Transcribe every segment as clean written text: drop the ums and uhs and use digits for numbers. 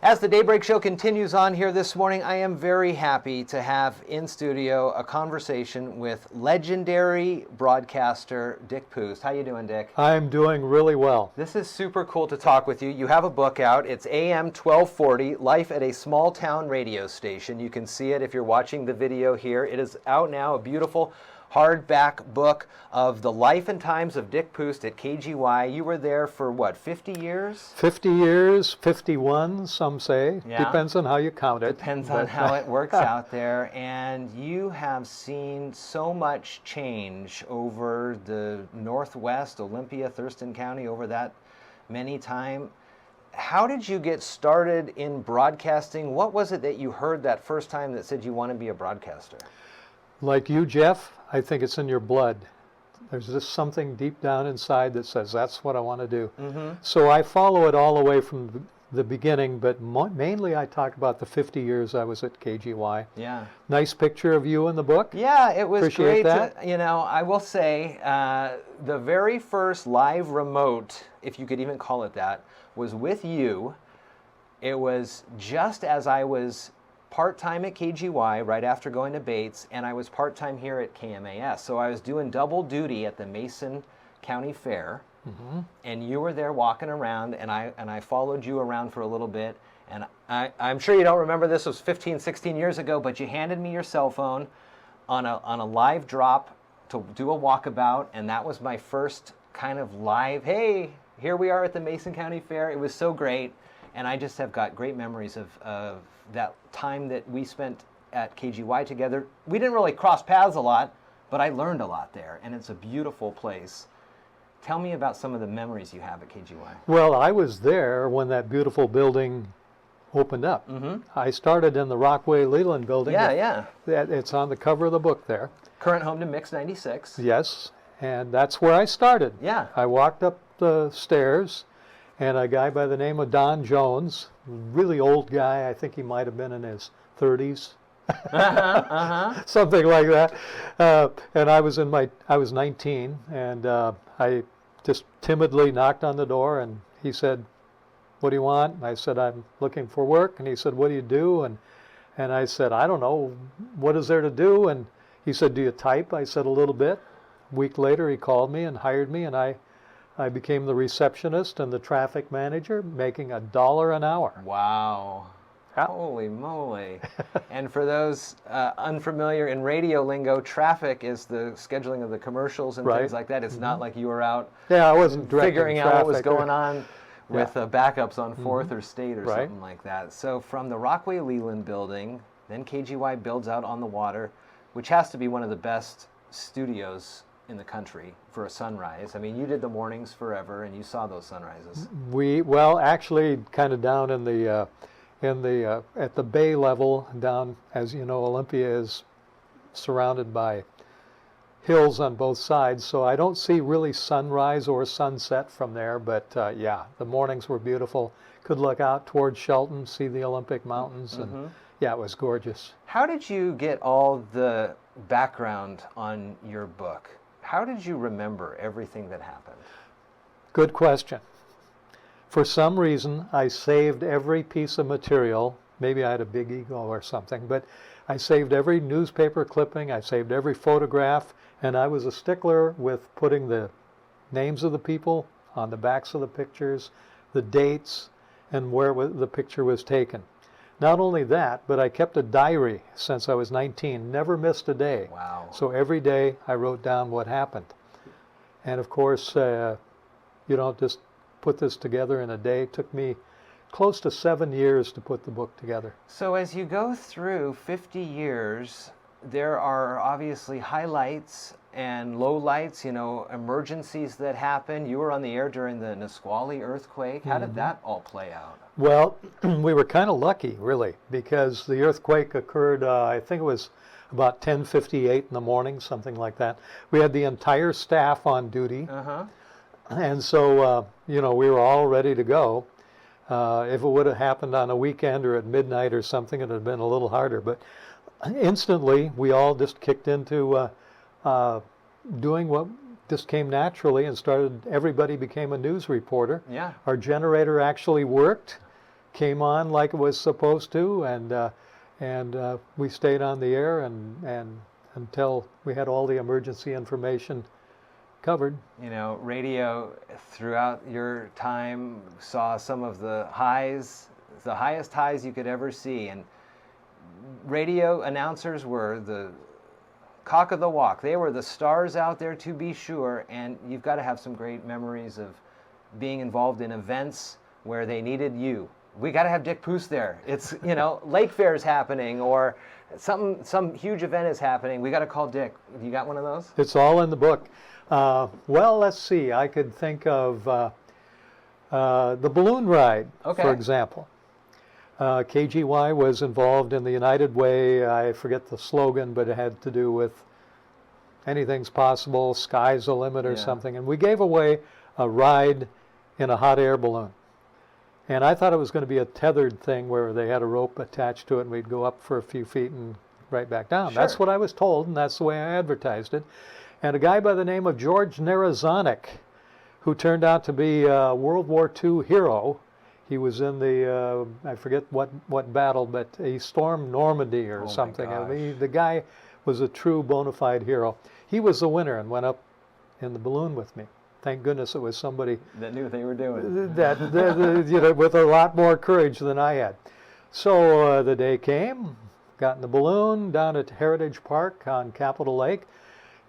As the Daybreak Show continues on here this morning, I am very happy to have in studio a conversation with legendary broadcaster Dick Pust. How you doing, Dick? I'm doing really well. This is super cool to talk with you. You have a book out. It's AM1240, Life at a Small Town Radio Station. You can see it if you're watching the video here. It is out now, a beautiful hardback book of the life and times of Dick Pust at KGY. You were there for what, 50 years? 50 years, 51, some say. Yeah. Depends on how you count it. Depends on how it works out there. And you have seen so much change over the Northwest, Olympia, Thurston County, over that many time. How did you get started in broadcasting? What was it that you heard that first time that said you want to be a broadcaster? Like you, Jeff, I think it's in your blood. There's just something deep down inside that says, that's what I want to do. Mm-hmm. So I follow it all the way from the beginning, but mainly I talk about the 50 years I was at KGY. Yeah. Nice picture of you in the book. Yeah, it was Appreciate great. that. I will say, the very first live remote, if you could even call it that, was with you. It was just as I was part-time at KGY right after going to Bates, and I was part-time here at KMAS. So I was doing double duty at the Mason County Fair, and you were there walking around, and I followed you around for a little bit, and I'm sure you don't remember this, was 15, 16 years ago, but you handed me your cell phone on a live drop to do a walkabout, and that was my first kind of live, hey, here we are at the Mason County Fair. It was so great, and I just have got great memories of that time that we spent at KGY together. We didn't really cross paths a lot, but I learned a lot there, and it's a beautiful place. Tell me about some of the memories you have at KGY. Well, I was there when that beautiful building opened up. I started in the Rockway Leland building. Yeah. It's on the cover of the book there. Current home to Mix 96. Yes, and that's where I started. Yeah. I walked up the stairs, and a guy by the name of Don Jones, really old guy, I think he might have been in his 30s, something like that. And I was 19, and I just timidly knocked on the door, and he said, "What do you want?" And I said, "I'm looking for work." And he said, "What do you do?" And I said, "I don't know. What is there to do?" And he said, "Do you type?" I said, "A little bit." A week later, he called me and hired me, and I became the receptionist and the traffic manager, making $1 an hour. Wow. Yeah. Holy moly. And for those unfamiliar in radio lingo, traffic is the scheduling of the commercials and things like that. It's not like you were out I wasn't figuring out what was traffic going on with backups on 4th or State or Right. something like that. So from the Rockway Leland building, then KGY builds out on the water, which has to be one of the best studios in the country for a sunrise. I mean, you did the mornings forever, and you saw those sunrises. Actually, kind of down in the at the bay level, down, as you know, Olympia is surrounded by hills on both sides, so I don't see really sunrise or sunset from there. But yeah, the mornings were beautiful. Could look out towards Shelton, see the Olympic Mountains, and yeah, it was gorgeous. How did you get all the background on your book? How did you remember everything that happened? Good question. For some reason, I saved every piece of material. Maybe I had a big ego or something, but I saved every newspaper clipping, I saved every photograph, and I was a stickler with putting the names of the people on the backs of the pictures, the dates, and where the picture was taken. Not only that, but I kept a diary since I was 19, never missed a day. Wow. So every day I wrote down what happened. And of course, you don't just put this together in a day. It took me close to 7 years to put the book together. So as you go through 50 years, there are obviously highlights and lowlights, emergencies that happen. You were on the air during the Nisqually earthquake. How did that all play out? Well, we were kind of lucky, really, because the earthquake occurred, I think it was about 10:58 in the morning, something like that. We had the entire staff on duty, and so, we were all ready to go. If it would have happened on a weekend or at midnight or something, it would have been a little harder. But instantly, we all just kicked into doing what just came naturally and everybody became a news reporter. Yeah. Our generator actually worked, came on like it was supposed to, and we stayed on the air and until we had all the emergency information covered. You know, radio throughout your time saw some of the highs, the highest highs you could ever see, and radio announcers were the cock of the walk. They were the stars out there, to be sure, and you've got to have some great memories of being involved in events where they needed you. We got to have Dick Pust there. It's, you know, Lake Fair's happening, or some huge event is happening. We got to call Dick. You got one of those? It's all in the book. Well, let's see. I could think of the balloon ride, Okay. for example. KGY was involved in the United Way. I forget the slogan, but it had to do with anything's possible, sky's the limit or Yeah. something. And we gave away a ride in a hot air balloon. And I thought it was going to be a tethered thing where they had a rope attached to it and we'd go up for a few feet and right back down. Sure. That's what I was told, and that's the way I advertised it. And a guy by the name of George Narazonik, who turned out to be a World War II hero. He was in the, I forget what battle, but he stormed Normandy or Oh my something. I gosh. mean, the guy was a true bona fide hero. He was the winner and went up in the balloon with me. Thank goodness it was somebody That knew what they were doing. that you know, with a lot more courage than I had. So the day came, got in the balloon down at Heritage Park on Capitol Lake,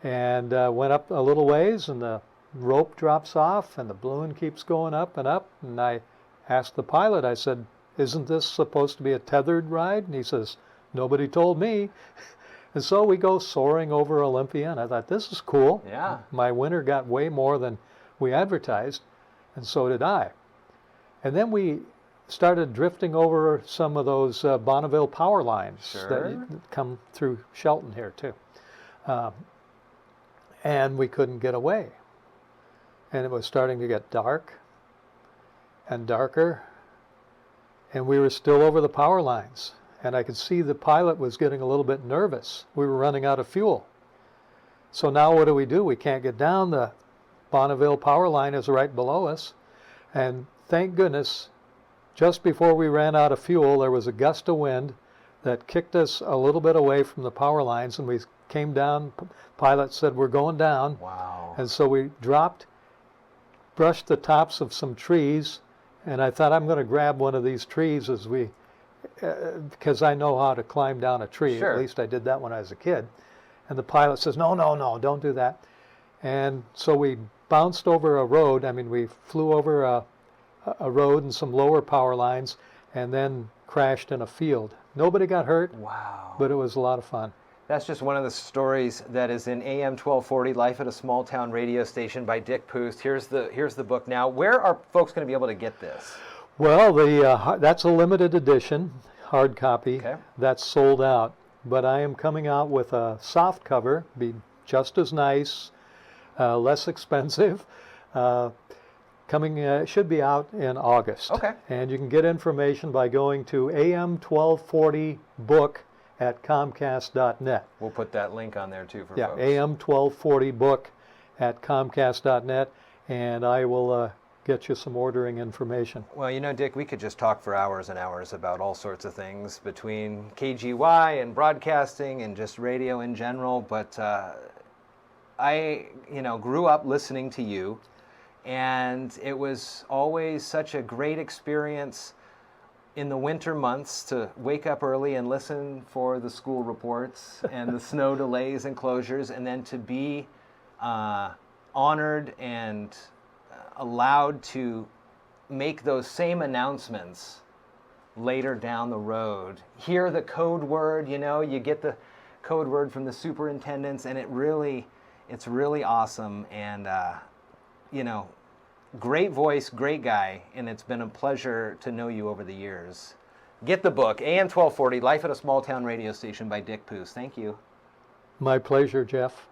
and went up a little ways, and the rope drops off, and the balloon keeps going up, and I asked the pilot, I said, "Isn't this supposed to be a tethered ride?" And he says, "Nobody told me." And so we go soaring over Olympia, and I thought, this is cool. Yeah. My winner got way more than we advertised, and so did I. And then we started drifting over some of those Bonneville power lines Sure. that come through Shelton here, too. And we couldn't get away. And it was starting to get dark and darker, and we were still over the power lines. And I could see the pilot was getting a little bit nervous. We were running out of fuel. So now what do? We can't get down. The Bonneville power line is right below us. And thank goodness, just before we ran out of fuel, there was a gust of wind that kicked us a little bit away from the power lines, and we came down. Pilot said, "We're going down." Wow. And so we dropped, brushed the tops of some trees, and I thought, I'm going to grab one of these trees as we, because I know how to climb down a tree. Sure. At least I did that when I was a kid. And the pilot says, no, don't do that. And so we bounced over a road. I mean, we flew over a road and some lower power lines, and then crashed in a field. Nobody got hurt, Wow. but it was a lot of fun. That's just one of the stories that is in AM1240, Life at a Small Town Radio Station by Dick Pust. Here's the book now. Where are folks going to be able to get this? Well, that's a limited edition, hard copy. Okay. That's sold out. But I am coming out with a soft cover, be just as nice, less expensive. Should be out in August. Okay. And you can get information by going to AM1240book at Comcast.net. We'll put that link on there too for Yeah, folks. AM1240book at Comcast.net, and I will get you some ordering information. Well, you know, Dick, we could just talk for hours and hours about all sorts of things between KGY and broadcasting and just radio in general, but I, grew up listening to you, and it was always such a great experience in the winter months to wake up early and listen for the school reports and the snow delays and closures, and then to be honored and allowed to make those same announcements later down the road. Hear the code word, you get the code word from the superintendents, and it's really awesome. And, great voice, great guy, and it's been a pleasure to know you over the years. Get the book, AM1240, Life at a Small Town Radio Station by Dick Pust. Thank you. My pleasure, Jeff.